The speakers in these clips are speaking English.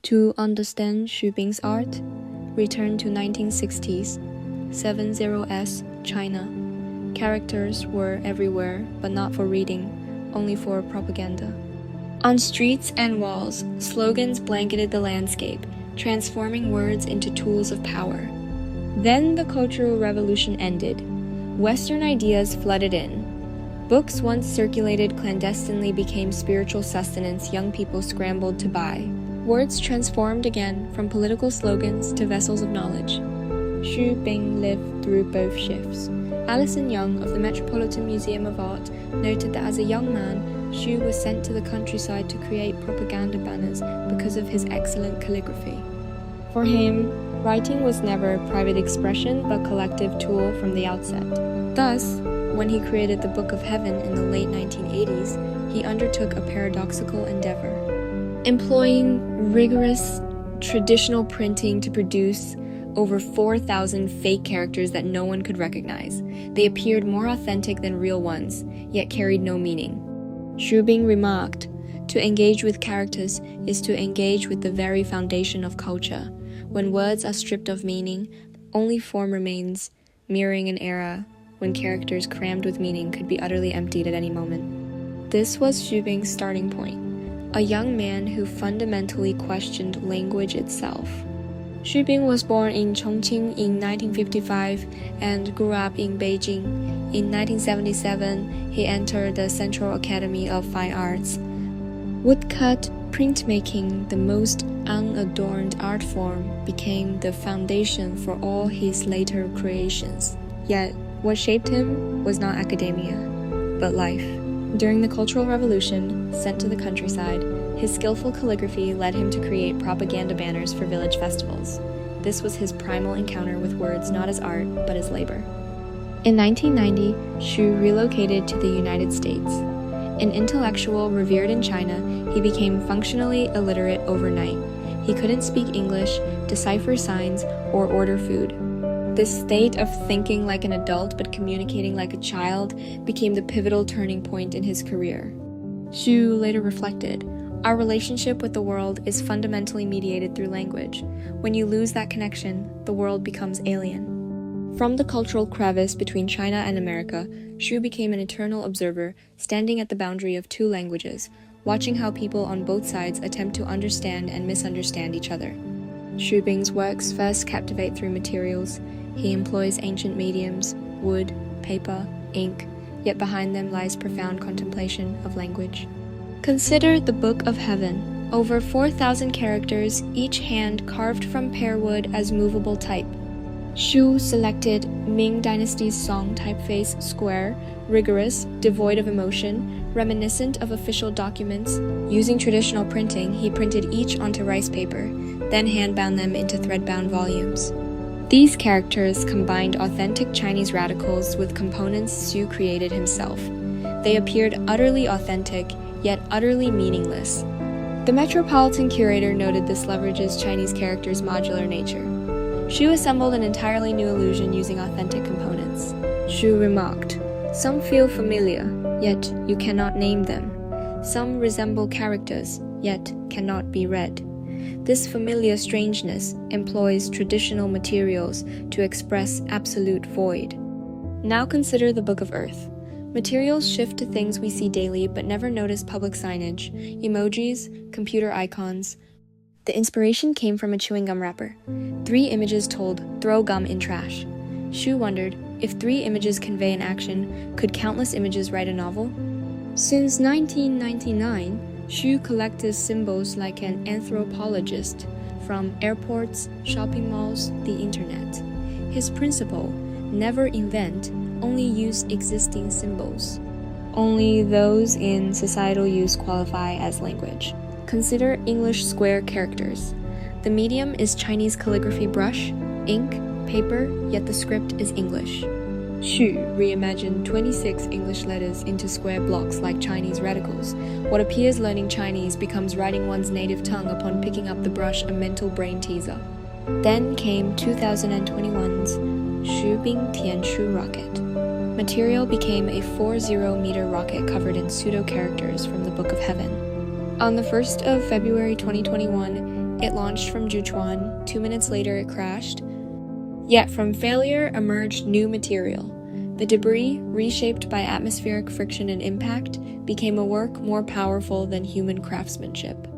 To understand Xu Bing's art, return to 1960s, 70S, China. Characters were everywhere, but not for reading, only for propaganda. On streets and walls, slogans blanketed the landscape, transforming words into tools of power. Then the Cultural Revolution ended. Western ideas flooded in. Books once circulated clandestinely became spiritual sustenance young people scrambled to buy. Words transformed again from political slogans to vessels of knowledge. Xu Bing lived through both shifts. Alison Young of the Metropolitan Museum of Art noted that as a young man, Xu was sent to the countryside to create propaganda banners because of his excellent calligraphy. For him, writing was never private expression but collective tool from the outset. Thus, when he created the Book of Heaven in the late 1980s, he undertook a paradoxical endeavor. Employing rigorous traditional printing to produce over 4,000 fake characters that no one could recognize. They appeared more authentic than real ones, yet carried no meaning. Xu Bing remarked, "To engage with characters is to engage with the very foundation of culture. When words are stripped of meaning, only form remains, mirroring an era when characters crammed with meaning could be utterly emptied at any moment." This was Xu Bing's starting point, a young man who fundamentally questioned language itself. Xu Bing was born in Chongqing in 1955 and grew up in Beijing. In 1977, he entered the Central Academy of Fine Arts. Woodcut printmaking, the most unadorned art form, became the foundation for all his later creations. Yet, what shaped him was not academia, but life. During the Cultural Revolution, sent to the countryside, his skillful calligraphy led him to create propaganda banners for village festivals. This was his primal encounter with words not as art, but as labor. In 1990, Xu relocated to the United States. An intellectual revered in China, he became functionally illiterate overnight. He couldn't speak English, decipher signs, or order food. This state of thinking like an adult but communicating like a child became the pivotal turning point in his career. Xu later reflected, "Our relationship with the world is fundamentally mediated through language. When you lose that connection, the world becomes alien." From the cultural crevice between China and America, Xu became an eternal observer, standing at the boundary of two languages, watching how people on both sides attempt to understand and misunderstand each other. Xu Bing's works first captivate through materials. He employs ancient mediums, wood, paper, ink, yet behind them lies profound contemplation of language. Consider the Book of Heaven. Over 4,000 characters, each hand carved from pear wood as movable type. Xu selected Ming Dynasty's Song typeface square, rigorous, devoid of emotion, reminiscent of official documents. Using traditional printing, he printed each onto rice paper, then hand-bound them into thread-bound volumes. These characters combined authentic Chinese radicals with components Xu created himself. They appeared utterly authentic, yet utterly meaningless. The Metropolitan curator noted this leverages Chinese characters' modular nature. Xu assembled an entirely new illusion using authentic components. Xu remarked, "Some feel familiar, yet you cannot name them. Some resemble characters, yet cannot be read. This familiar strangeness employs traditional materials to express absolute void." Now consider the Book of Earth. Materials shift to things we see daily but never notice public signage, emojis, computer icons. The inspiration came from a chewing gum wrapper. 3 images told, "Throw gum in trash." Xu wondered, if 3 images convey an action, could countless images write a novel? Since 1999, Xu collected symbols like an anthropologist, from airports, shopping malls, the internet. His principle, never invent, only use existing symbols. Only those in societal use qualify as language. Consider English square characters. The medium is Chinese calligraphy brush, ink, paper, yet the script is English. Xu reimagined 26 English letters into square blocks like Chinese radicals. What appears learning Chinese becomes writing one's native tongue upon picking up the brush, a mental brain teaser. Then came 2021's Xu Bing Tianshu rocket. Material became a 40-meter rocket covered in pseudo-characters from the Book of Heaven. On the 1st of February 2021, It launched from Juchuan. 2 minutes later, it crashed. Yet from failure emerged new material. The debris, reshaped by atmospheric friction and impact, became a work more powerful than human craftsmanship.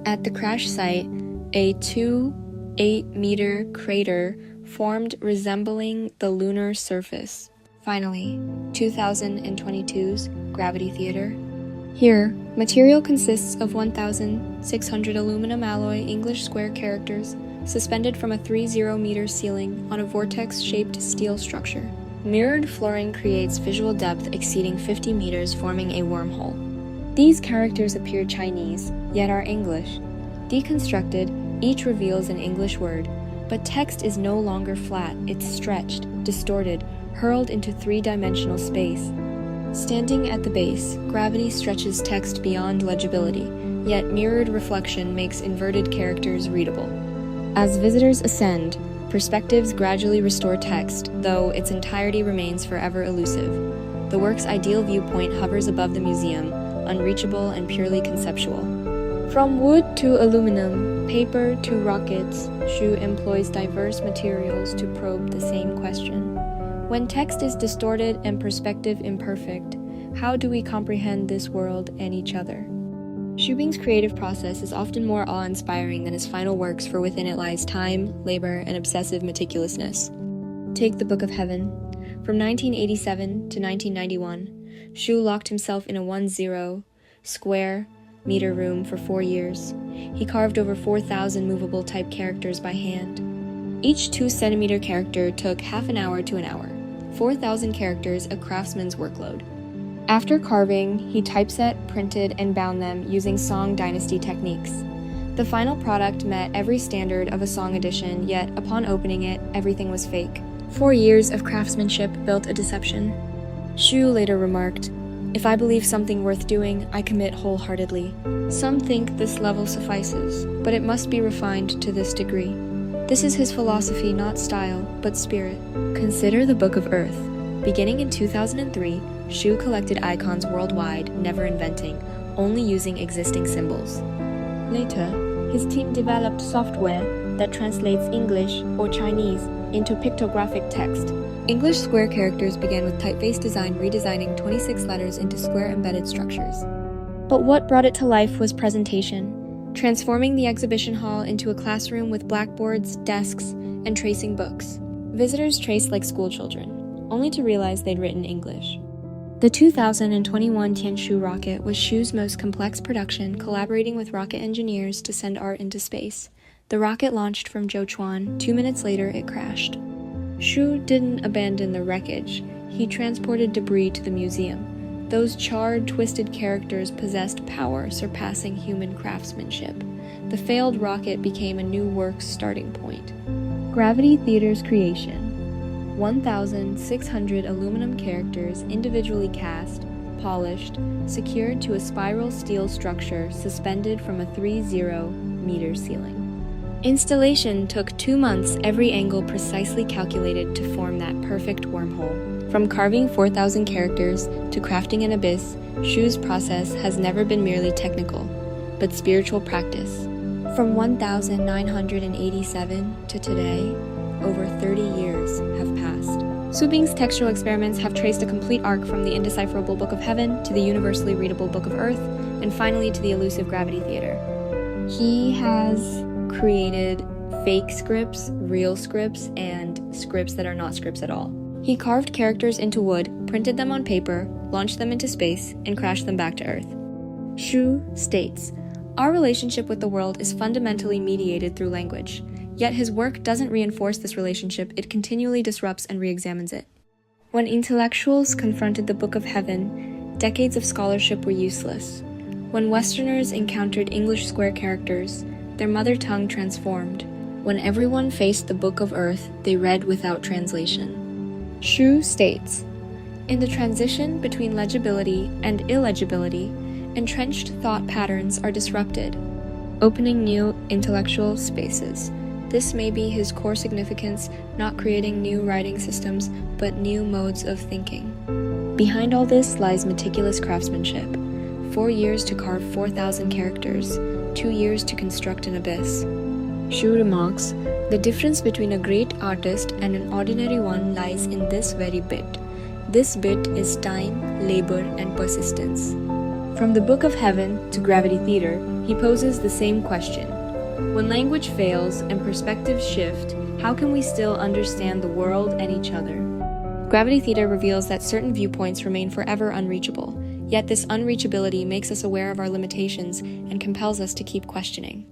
At the crash site, a 8-meter crater formed resembling the lunar surface. Finally, 2022's Gravity Theater. Here, material consists of 1,600 aluminum alloy English square characters suspended from a 30-meter ceiling on a vortex-shaped steel structure. Mirrored flooring creates visual depth exceeding 50 meters, forming a wormhole. These characters appear Chinese, yet are English. Deconstructed, each reveals an English word, but text is no longer flat, it's stretched, distorted, hurled into three-dimensional space. Standing at the base, gravity stretches text beyond legibility, yet mirrored reflection makes inverted characters readable. As visitors ascend, perspectives gradually restore text, though its entirety remains forever elusive. The work's ideal viewpoint hovers above the museum, unreachable and purely conceptual. From wood to aluminum, paper to rockets, Xu employs diverse materials to probe the same question. When text is distorted and perspective imperfect, how do we comprehend this world and each other? Xu creative process is often more awe-inspiring than his final works, for within it lies time, labor, and obsessive meticulousness. Take the Book of Heaven. From 1987 to 1991, Xu locked himself in a 10 square meter room for 4 years. He carved over 4,000 movable type characters by hand. Each 2-centimeter character took half an hour to an hour. 4,000 characters, a craftsman's workload. After carving, he typeset, printed, and bound them using Song Dynasty techniques. The final product met every standard of a Song edition, yet upon opening it, everything was fake. 4 years of craftsmanship built a deception. Xu later remarked, "If I believe something worth doing, I commit wholeheartedly. Some think this level suffices, but it must be refined to this degree." This is his philosophy, not style, but spirit. Consider the Book of Earth. Beginning in 2003, Xu collected icons worldwide, never inventing, only using existing symbols. Later, his team developed software that translates English or Chinese into pictographic text. English square characters began with typeface design, redesigning 26 letters into square embedded structures. But what brought it to life was presentation, transforming the exhibition hall into a classroom with blackboards, desks, and tracing books. Visitors traced like schoolchildren, only to realize they'd written English. The 2021 Tianshu rocket was Xu's most complex production, collaborating with rocket engineers to send art into space. The rocket launched from Zhochuan. 2 minutes later, it crashed. Xu didn't abandon the wreckage. He transported debris to the museum. Those charred, twisted characters possessed power surpassing human craftsmanship. The failed rocket became a new work's starting point. Gravity Theater's creation. 1,600 aluminum characters individually cast, polished, secured to a spiral steel structure suspended from a 30-meter ceiling. Installation took 2 months, every angle precisely calculated to form that perfect wormhole. From carving 4,000 characters to crafting an abyss, Xu's process has never been merely technical, but spiritual practice. From 1987 to today, over 30 years have passed. Xu textual experiments have traced a complete arc from the indecipherable Book of Heaven to the universally readable Book of Earth, and finally to the elusive Gravity Theater. He has created fake scripts, real scripts, and scripts that are not scripts at all. He carved characters into wood, printed them on paper, launched them into space, and crashed them back to Earth. Xu states, "Our relationship with the world is fundamentally mediated through language. Yet his work doesn't reinforce this relationship, it continually disrupts and re-examines it." When intellectuals confronted the Book of Heaven, decades of scholarship were useless. When Westerners encountered English square characters, their mother tongue transformed. When everyone faced the Book of Earth, they read without translation. Xu states, "In the transition between legibility and illegibility, entrenched thought patterns are disrupted, opening new intellectual spaces. This may be his core significance, not creating new writing systems, but new modes of thinking." Behind all this lies meticulous craftsmanship. 4 years to carve 4,000 characters, 2 years to construct an abyss. Shu remarks, "The difference between a great artist and an ordinary one lies in this very bit. This bit is time, labor, and persistence." From the Book of Heaven to Gravity Theater, he poses the same question. When language fails and perspectives shift, how can we still understand the world and each other? Gravity Theater reveals that certain viewpoints remain forever unreachable, yet this unreachability makes us aware of our limitations and compels us to keep questioning.